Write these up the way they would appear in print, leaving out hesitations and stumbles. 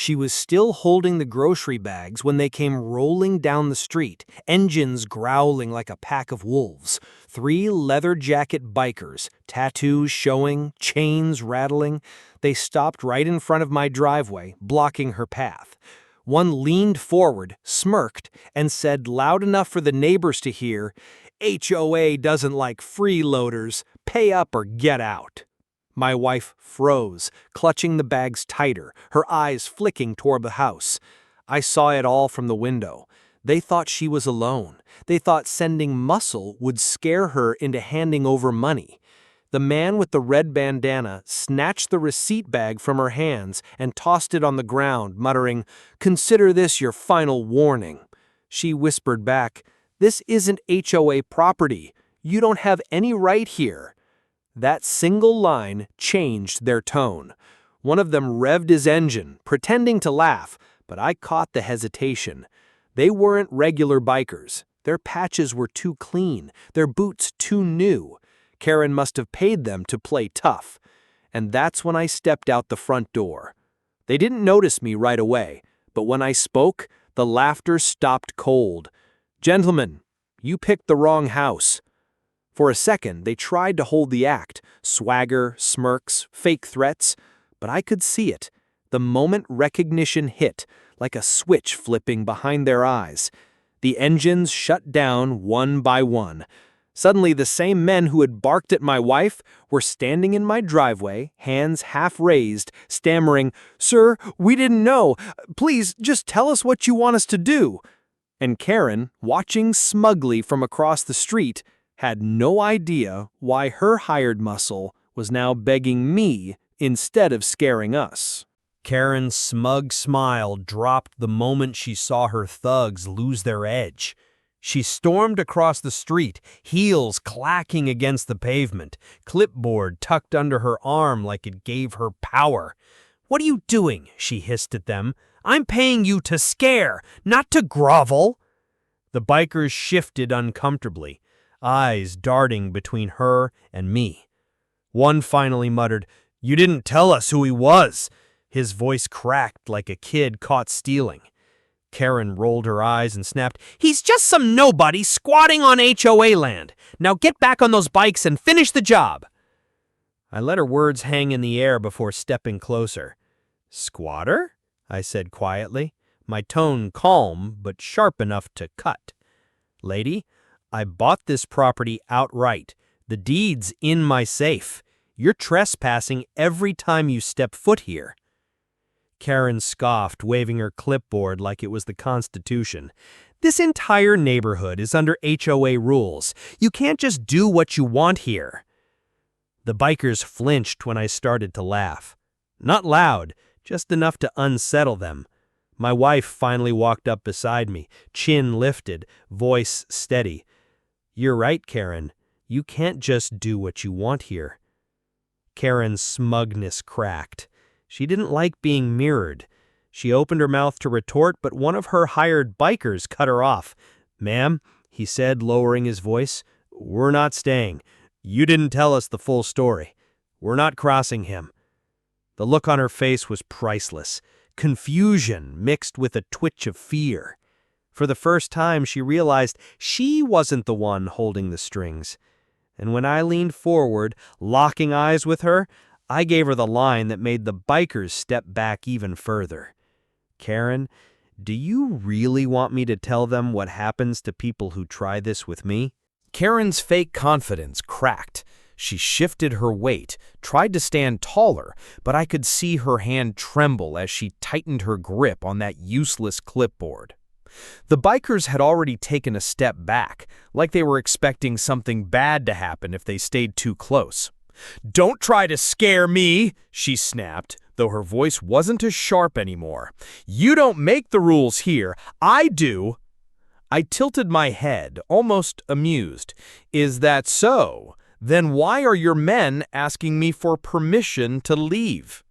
She was still holding the grocery bags when they came rolling down the street, engines growling like a pack of wolves. 3 leather jacket bikers, tattoos showing, chains rattling. They stopped right in front of my driveway, blocking her path. One leaned forward, smirked, and said loud enough for the neighbors to hear, "HOA doesn't like freeloaders. Pay up or get out." My wife froze, clutching the bags tighter, her eyes flicking toward the house. I saw it all from the window. They thought she was alone. They thought sending muscle would scare her into handing over money. The man with the red bandana snatched the receipt bag from her hands and tossed it on the ground, muttering, "Consider this your final warning." She whispered back, "This isn't HOA property. You don't have any right here." That single line changed their tone. One of them revved his engine, pretending to laugh, but I caught the hesitation. They weren't regular bikers. Their patches were too clean, their boots too new. Karen must have paid them to play tough. And that's when I stepped out the front door. They didn't notice me right away, but when I spoke, the laughter stopped cold. "Gentlemen, you picked the wrong house." For a second, they tried to hold the act, swagger, smirks, fake threats, but I could see it. The moment recognition hit, like a switch flipping behind their eyes. The engines shut down one by one. Suddenly, the same men who had barked at my wife were standing in my driveway, hands half raised, stammering, "Sir, we didn't know. Please, just tell us what you want us to do." And Karen, watching smugly from across the street, had no idea why her hired muscle was now begging me instead of scaring us. Karen's smug smile dropped the moment she saw her thugs lose their edge. She stormed across the street, heels clacking against the pavement, clipboard tucked under her arm like it gave her power. "What are you doing?" she hissed at them. "I'm paying you to scare, not to grovel." The bikers shifted uncomfortably, eyes darting between her and me. One finally muttered, "You didn't tell us who he was." His voice cracked like a kid caught stealing. Karen rolled her eyes and snapped, "He's just some nobody squatting on HOA land. Now get back on those bikes and finish the job." I let her words hang in the air before stepping closer. "Squatter?" I said quietly, my tone calm but sharp enough to cut. "Lady, I bought this property outright. The deed's in my safe. You're trespassing every time you step foot here." Karen scoffed, waving her clipboard like it was the Constitution. "This entire neighborhood is under HOA rules. You can't just do what you want here." The bikers flinched when I started to laugh. Not loud, just enough to unsettle them. My wife finally walked up beside me, chin lifted, voice steady. "You're right, Karen. You can't just do what you want here." Karen's smugness cracked. She didn't like being mirrored. She opened her mouth to retort, but one of her hired bikers cut her off. "Ma'am," he said, lowering his voice, "we're not staying. You didn't tell us the full story. We're not crossing him." The look on her face was priceless. Confusion mixed with a twitch of fear. For the first time, she realized she wasn't the one holding the strings. And when I leaned forward, locking eyes with her, I gave her the line that made the bikers step back even further. "Karen, do you really want me to tell them what happens to people who try this with me?" Karen's fake confidence cracked. She shifted her weight, tried to stand taller, but I could see her hand tremble as she tightened her grip on that useless clipboard. The bikers had already taken a step back, like they were expecting something bad to happen if they stayed too close. "Don't try to scare me," she snapped, though her voice wasn't as sharp anymore. "You don't make the rules here. I do." I tilted my head, almost amused. "Is that so? Then why are your men asking me for permission to leave?"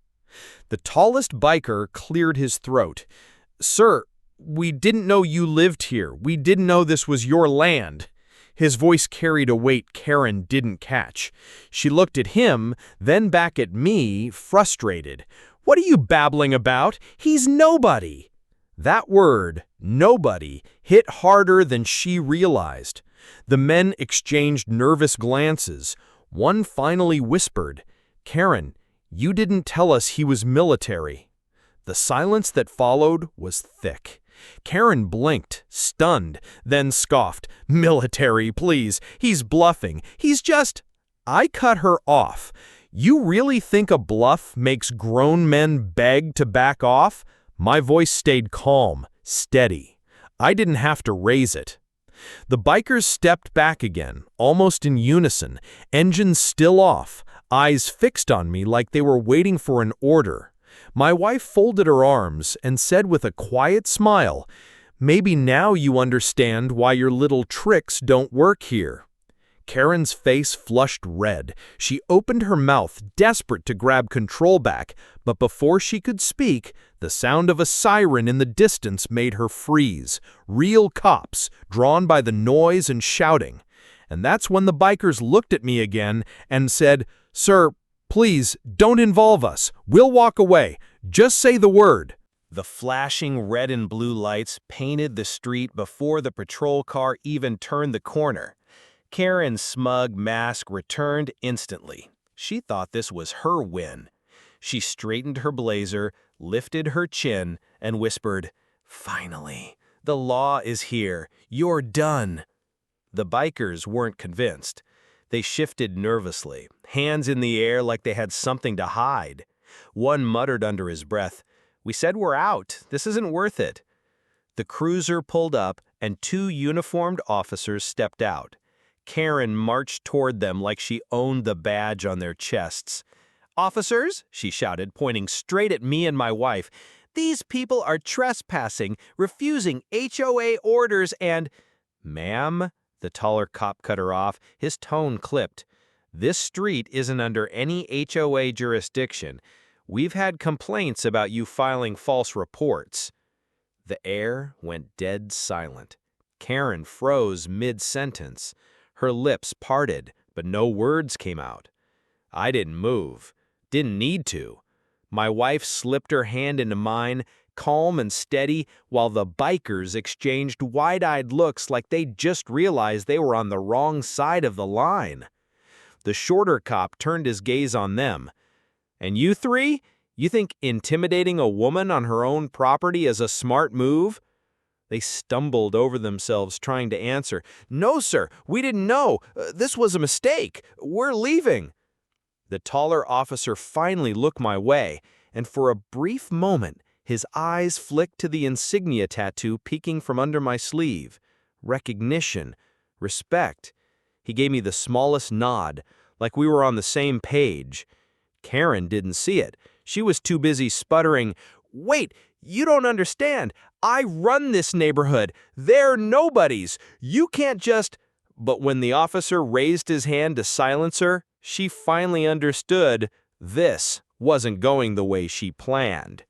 The tallest biker cleared his throat. "Sir, we didn't know you lived here. We didn't know this was your land." His voice carried a weight Karen didn't catch. She looked at him, then back at me, frustrated. What are you babbling about? He's nobody." That word, nobody, hit harder than she realized. The men exchanged nervous glances. One finally whispered, "Karen, you didn't tell us he was military." The silence that followed was thick. Karen blinked, stunned, then scoffed, "Military, please. He's bluffing. He's just—" I cut her off. "You really think a bluff makes grown men beg to back off?" My voice stayed calm, steady. I didn't have to raise it. The bikers stepped back again, almost in unison, engines still off, eyes fixed on me like they were waiting for an order. My wife folded her arms and said with a quiet smile, "Maybe now you understand why your little tricks don't work here." Karen's face flushed red. She opened her mouth, desperate to grab control back, but before she could speak, the sound of a siren in the distance made her freeze. Real cops, drawn by the noise and shouting. And that's when the bikers looked at me again and said, "Sir, please, don't involve us. We'll walk away. Just say the word." The flashing red and blue lights painted the street before the patrol car even turned the corner. Karen's smug mask returned instantly. She thought this was her win. She straightened her blazer, lifted her chin, and whispered, "Finally, the law is here. You're done." The bikers weren't convinced. They shifted nervously, hands in the air like they had something to hide. One muttered under his breath, "We said we're out. This isn't worth it." The cruiser pulled up, and two uniformed officers stepped out. Karen marched toward them like she owned the badge on their chests. "Officers," she shouted, pointing straight at me and my wife, "these people are trespassing, refusing HOA orders and—" "Ma'am," the taller cop cut her off, his tone clipped. "This street isn't under any HOA jurisdiction. We've had complaints about you filing false reports." The air went dead silent. Karen froze mid-sentence. Her lips parted, but no words came out. I didn't move. Didn't need to. My wife slipped her hand into mine, calm and steady, while the bikers exchanged wide-eyed looks like they'd just realized they were on the wrong side of the line. The shorter cop turned his gaze on them. "And you three? You think intimidating a woman on her own property is a smart move?" They stumbled over themselves trying to answer. "No, sir, we didn't know. This was a mistake. We're leaving." The taller officer finally looked my way, and for a brief moment, his eyes flicked to the insignia tattoo peeking from under my sleeve. Recognition. Respect. He gave me the smallest nod, like we were on the same page. Karen didn't see it. She was too busy sputtering, "Wait, you don't understand. I run this neighborhood. They're nobodies. You can't just—" But when the officer raised his hand to silence her, she finally understood this wasn't going the way she planned.